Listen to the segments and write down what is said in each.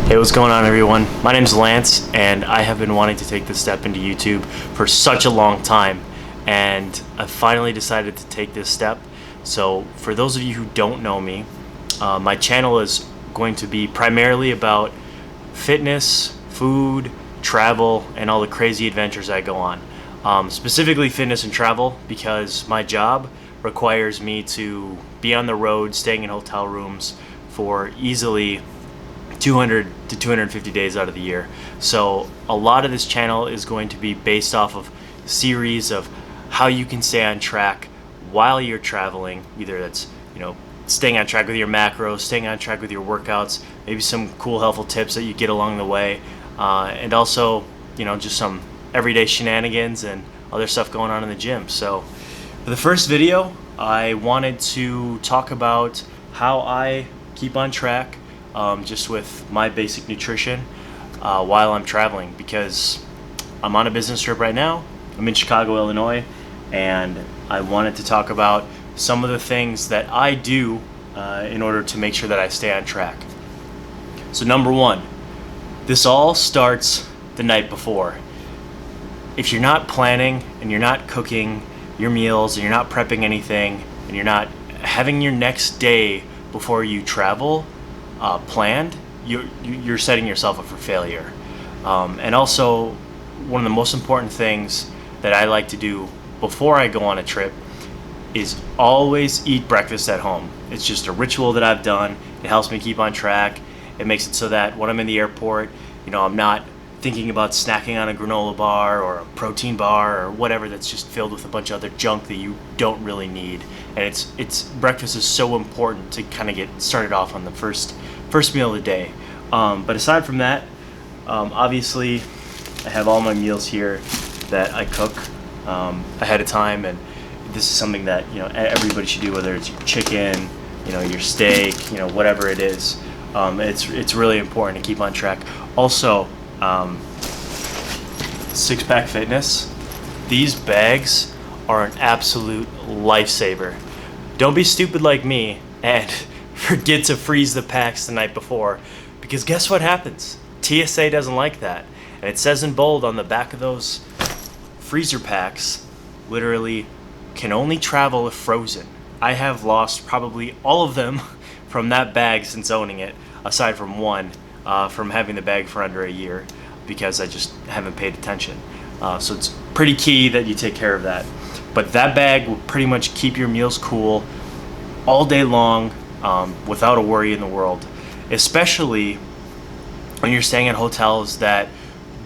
Hey, what's going on, everyone? My name's Lance, and I have been wanting to take this step into YouTube for such a long time, and I finally decided to take this step. So, for those of you who don't know me, my channel is going to be primarily about fitness, food, travel, and all the crazy adventures I go on. Specifically fitness and travel, because my job requires me to be on the road, staying in hotel rooms for easily 200 to 250 days out of the year. So a lot of this channel is going to be based off of series of how you can stay on track while you're traveling. Either that's, staying on track with your macros, staying on track with your workouts, maybe some cool helpful tips that you get along the way, and also, just some everyday shenanigans and other stuff going on in the gym. So for the first video, I wanted to talk about how I keep on track just with my basic nutrition while I'm traveling, because I'm on a business trip right now. I'm in Chicago, Illinois, and I wanted to talk about some of the things that I do in order to make sure that I stay on track. So number one, this all starts the night before. If you're not planning and you're not cooking your meals and you're not prepping anything and you're not having your next day before you travel planned, you're setting yourself up for failure. And also, one of the most important things that I like to do before I go on a trip is always eat breakfast at home. It's just a ritual that I've done. It helps me keep on track. It makes it so that when I'm in the airport, I'm not thinking about snacking on a granola bar or a protein bar or whatever that's just filled with a bunch of other junk that you don't really need. And it's breakfast is so important to kind of get started off on the first meal of the day. But aside from that, obviously I have all my meals here that I cook ahead of time, and this is something that everybody should do, whether it's your chicken, your steak, whatever it is. It's really important to keep on track. Also, Six Pack Fitness, these bags are an absolute lifesaver. Don't be stupid like me and forget to freeze the packs the night before, because guess what happens? TSA doesn't like that, and it says in bold on the back of those freezer packs, literally, can only travel if frozen. I have lost probably all of them from that bag since owning it, aside from one, from having the bag for under a year, because I just haven't paid attention. So it's pretty key that you take care of that. But that bag will pretty much keep your meals cool all day long, without a worry in the world, especially when you're staying at hotels that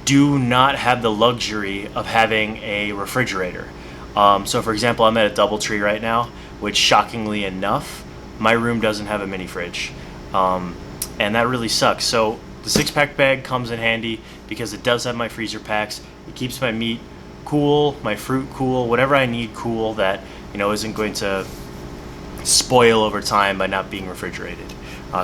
do not have the luxury of having a refrigerator. So for example, I'm at a DoubleTree right now, which shockingly enough, my room doesn't have a mini fridge. And that really sucks. So the six-pack bag comes in handy because it does have my freezer packs. It keeps my meat cool, my fruit cool, whatever I need cool that isn't going to spoil over time by not being refrigerated.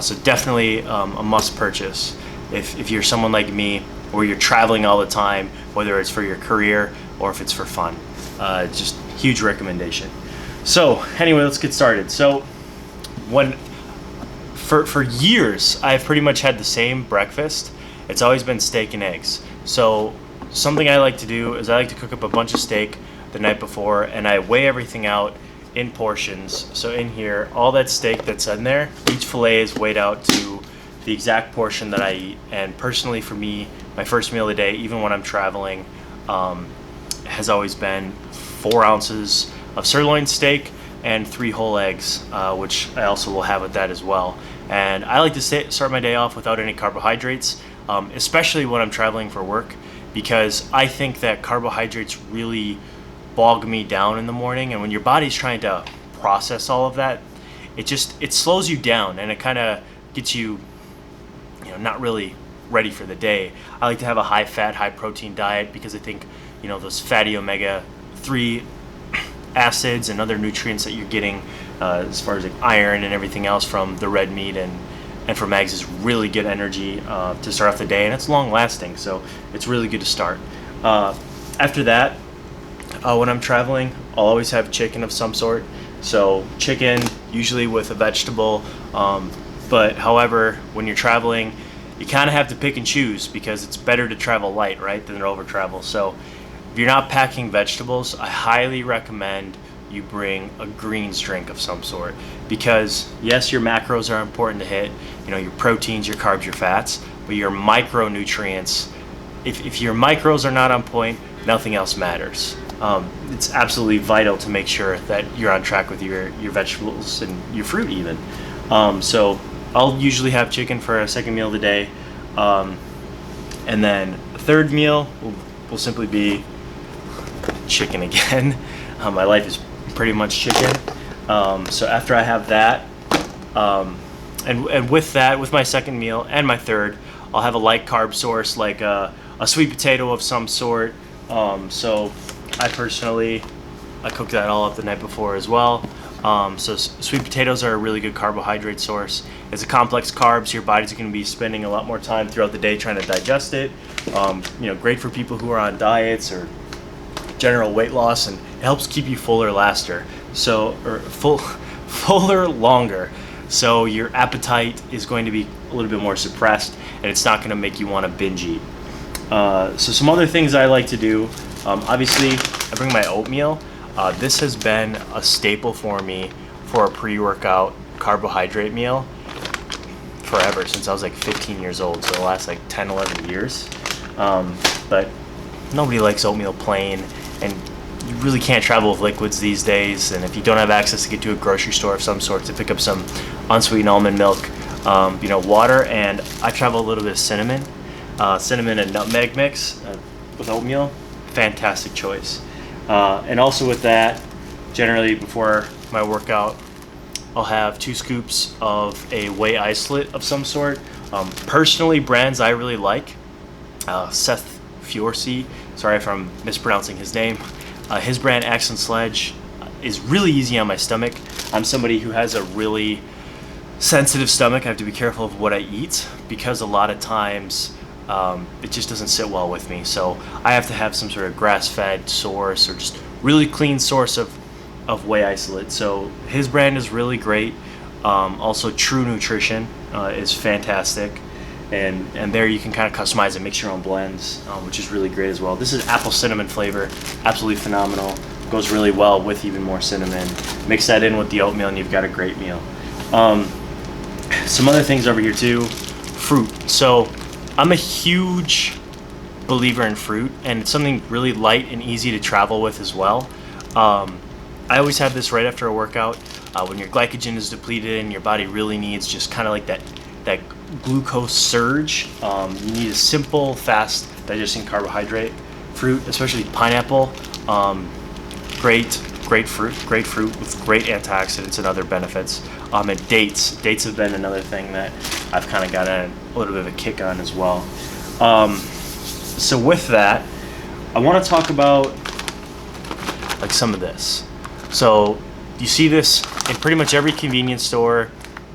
So definitely a must purchase if you're someone like me, or you're traveling all the time, whether it's for your career or if it's for fun. Just huge recommendation. So anyway, let's get started. So for years, I've pretty much had the same breakfast. It's always been steak and eggs. So something I like to do is I like to cook up a bunch of steak the night before, and I weigh everything out in portions. So in here, all that steak that's in there, each fillet is weighed out to the exact portion that I eat. And personally for me, my first meal of the day, even when I'm traveling, has always been 4 ounces of sirloin steak and 3 whole eggs, which I also will have with that as well. And I like to start my day off without any carbohydrates, especially when I'm traveling for work, because I think that carbohydrates really bog me down in the morning, and when your body's trying to process all of that, it slows you down, and it kind of gets you not really ready for the day. I like to have a high fat, high protein diet, because I think those fatty omega-3 acids and other nutrients that you're getting as far as like iron and everything else from the red meat and from eggs is really good energy to start off the day, and it's long lasting, so it's really good to start. After that, when I'm traveling, I'll always have chicken of some sort. So chicken, usually with a vegetable, but however, when you're traveling, you kind of have to pick and choose because it's better to travel light, right, than to over travel. So if you're not packing vegetables, I highly recommend you bring a greens drink of some sort, because yes, your macros are important to hit, your proteins, your carbs, your fats, but your micronutrients, if your micros are not on point, nothing else matters. It's absolutely vital to make sure that you're on track with your vegetables and your fruit even. So I'll usually have chicken for a second meal of the day, and then a third meal will simply be chicken again. My life is pretty much chicken. So after I have that, and with that, with my second meal and my third, I'll have a light carb source like a sweet potato of some sort. So I cook that all up the night before as well. So sweet potatoes are a really good carbohydrate source. It's a complex carb, so your body's going to be spending a lot more time throughout the day trying to digest it. Great for people who are on diets or general weight loss, and it helps keep you fuller fuller longer. So your appetite is going to be a little bit more suppressed, and it's not going to make you want to binge eat. So some other things I like to do, obviously I bring my oatmeal. This has been a staple for me for a pre-workout carbohydrate meal forever, since I was like 15 years old, so the last like 10, 11 years. But nobody likes oatmeal plain, and you really can't travel with liquids these days, and if you don't have access to get to a grocery store of some sort to pick up some unsweetened almond milk, water, and I travel a little bit of cinnamon and nutmeg mix with oatmeal, fantastic choice. And also with that, generally before my workout, I'll have 2 scoops of a whey isolate of some sort. Personally, brands I really like, Seth Fiorsey, sorry if I'm mispronouncing his name, his brand Accent Sledge is really easy on my stomach. I'm somebody who has a really sensitive stomach. I have to be careful of what I eat because a lot of times it just doesn't sit well with me. So I have to have some sort of grass-fed source or just really clean source of whey isolate. So his brand is really great. Also, True Nutrition is fantastic. And there you can kind of customize and mix your own blends, which is really great as well. This is apple cinnamon flavor, absolutely phenomenal. Goes really well with even more cinnamon. Mix that in with the oatmeal and you've got a great meal. Some other things over here too, fruit. So I'm a huge believer in fruit, and it's something really light and easy to travel with as well. I always have this right after a workout, when your glycogen is depleted and your body really needs just kind of like that glucose surge. You need a simple, fast digesting carbohydrate. Fruit, especially pineapple, great fruit with great antioxidants and other benefits. And dates have been another thing that I've kind of gotten a little bit of a kick on as well. So with that, I want to talk about like some of this. So you see this in pretty much every convenience store,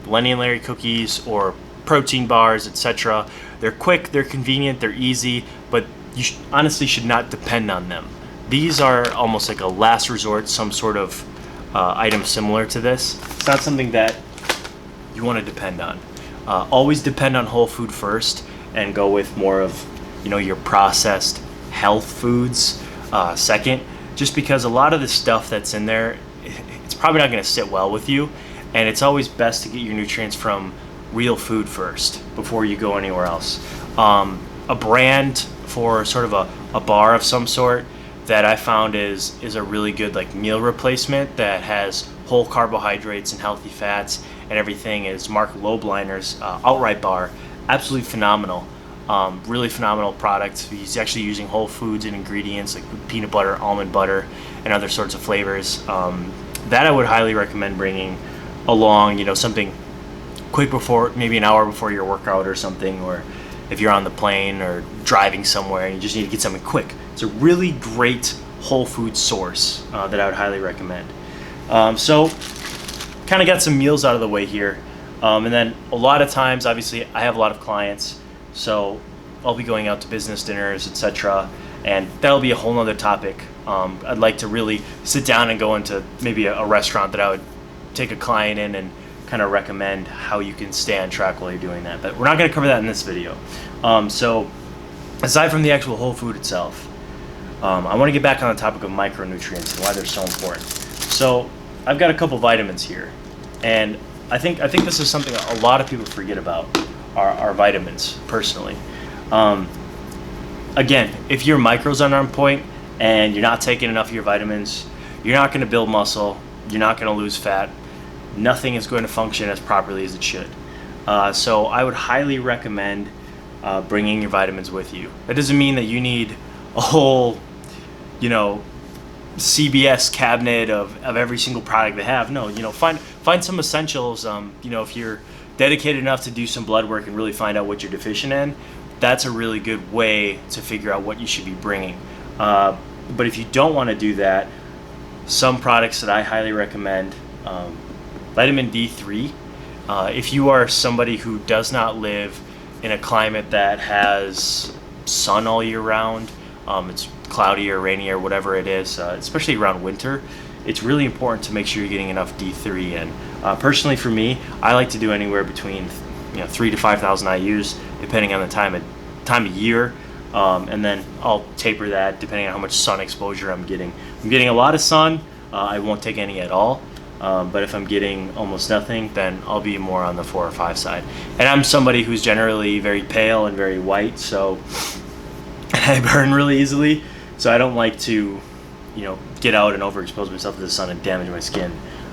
Lenny and Larry cookies or protein bars, etc. They're quick, they're convenient, they're easy, but you honestly should not depend on them. These are almost like a last resort, some sort of item similar to this. It's not something that you want to depend on. Always depend on whole food first and go with more of your processed health foods second, just because a lot of the stuff that's in there, it's probably not going to sit well with you, and it's always best to get your nutrients from real food first before you go anywhere else. A brand for sort of a bar of some sort that I found is a really good like meal replacement that has whole carbohydrates and healthy fats and everything is Mark Lobliner's Outright Bar. Absolutely phenomenal. Really phenomenal product. He's actually using whole foods and ingredients like peanut butter, almond butter, and other sorts of flavors. That I would highly recommend bringing along, something quick before, maybe an hour before your workout or something, or if you're on the plane or driving somewhere and you just need to get something quick. It's a really great whole food source that I would highly recommend. So kind of got some meals out of the way here. And then a lot of times, obviously, I have a lot of clients, so I'll be going out to business dinners, etc. And that'll be a whole nother topic. I'd like to really sit down and go into maybe a restaurant that I would take a client in and kind of recommend how you can stay on track while you're doing that. But we're not going to cover that in this video. So aside from the actual whole food itself, I want to get back on the topic of micronutrients and why they're so important. So I've got a couple vitamins here, and I think this is something a lot of people forget about, are vitamins, personally. Again, if your macros aren't on point and you're not taking enough of your vitamins, you're not going to build muscle, you're not going to lose fat, nothing is going to function as properly as it should. So I would highly recommend bringing your vitamins with you. That doesn't mean that you need a whole, CBS cabinet of every single product they have. No, find some essentials. If you're dedicated enough to do some blood work and really find out what you're deficient in, that's a really good way to figure out what you should be bringing. But if you don't want to do that, some products that I highly recommend, vitamin D3. If you are somebody who does not live in a climate that has sun all year round, it's cloudy or rainy or whatever it is, especially around winter, it's really important to make sure you're getting enough D3 in. Personally, for me, I like to do anywhere between 3,000 to 5,000 IUs, depending on the time of year, and then I'll taper that depending on how much sun exposure I'm getting. If I'm getting a lot of sun, I won't take any at all. But if I'm getting almost nothing, then I'll be more on the 4 or 5 side. And I'm somebody who's generally very pale and very white, so I burn really easily. So I don't like to, get out and overexpose myself to the sun and damage my skin.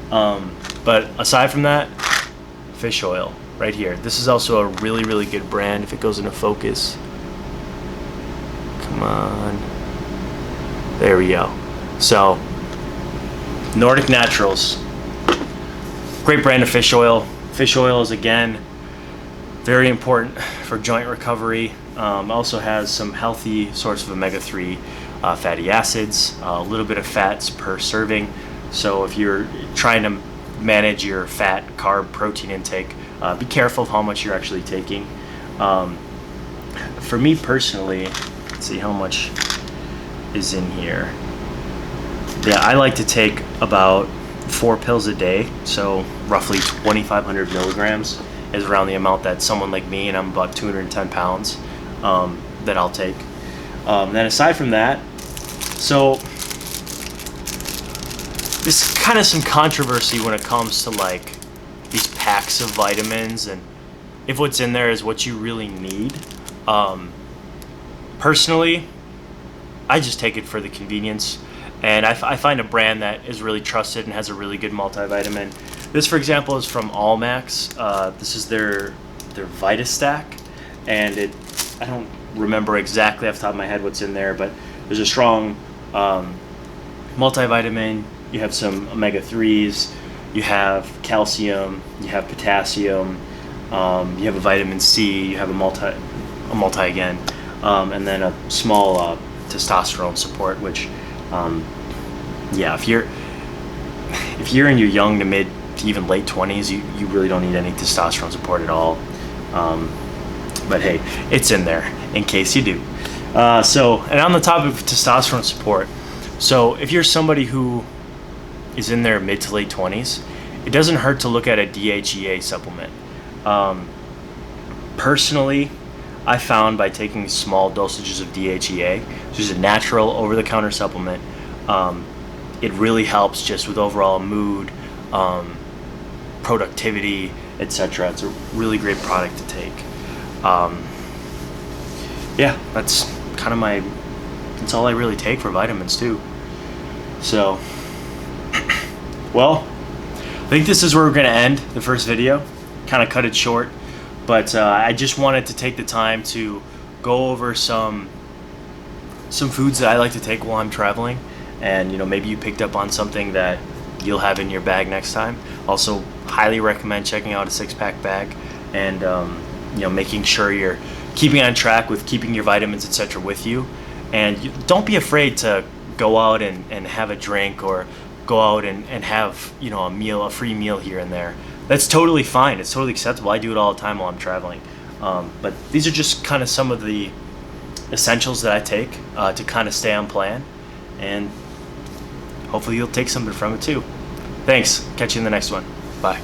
But aside from that, fish oil right here. This is also a really, really good brand. If it goes into focus, come on, there we go. So Nordic Naturals, great brand of fish oil. Fish oil is, again, very important for joint recovery. Also has some healthy source of omega-3 fatty acids, a little bit of fats per serving. So if you're trying to manage your fat, carb, protein intake, be careful of how much you're actually taking. For me personally, let's see how much is in here. Yeah, I like to take about 4 pills a day, so roughly 2,500 milligrams is around the amount that someone like me, and I'm about 210 pounds, that I'll take. Then aside from that, so there's kind of some controversy when it comes to like these packs of vitamins and if what's in there is what you really need. Personally, I just take it for the convenience. And I find a brand that is really trusted and has a really good multivitamin. This, for example, is from Allmax. This is their VitaStack, and I don't remember exactly off the top of my head what's in there, but there's a strong multivitamin. You have some omega-3s, you have calcium, you have potassium, you have a vitamin C, you have a multi again, and then a small testosterone support, which if you're in your young to mid to even late 20s, you really don't need any testosterone support at all. But hey, it's in there in case you do. And on the topic of testosterone support, so if you're somebody who is in their mid to late 20s, it doesn't hurt to look at a DHEA supplement. Personally, I found by taking small dosages of DHEA, which is a natural over-the-counter supplement, it really helps just with overall mood, productivity, etc. It's a really great product to take. That's kind of that's all I really take for vitamins too. So, well, I think this is where we're going to end the first video. Kind of cut it short, but I just wanted to take the time to go over some foods that I like to take while I'm traveling, and maybe you picked up on something that you'll have in your bag next time. Also, highly recommend checking out a 6-pack bag and making sure you're keeping on track with keeping your vitamins, etc. with you. And don't be afraid to go out and have a drink or go out and have a free meal here and there. That's totally fine. It's totally acceptable. I do it all the time while I'm traveling. But these are just kind of some of the essentials that I take to kind of stay on plan, and hopefully you'll take something from it too. Thanks. Catch you in the next one. Bye.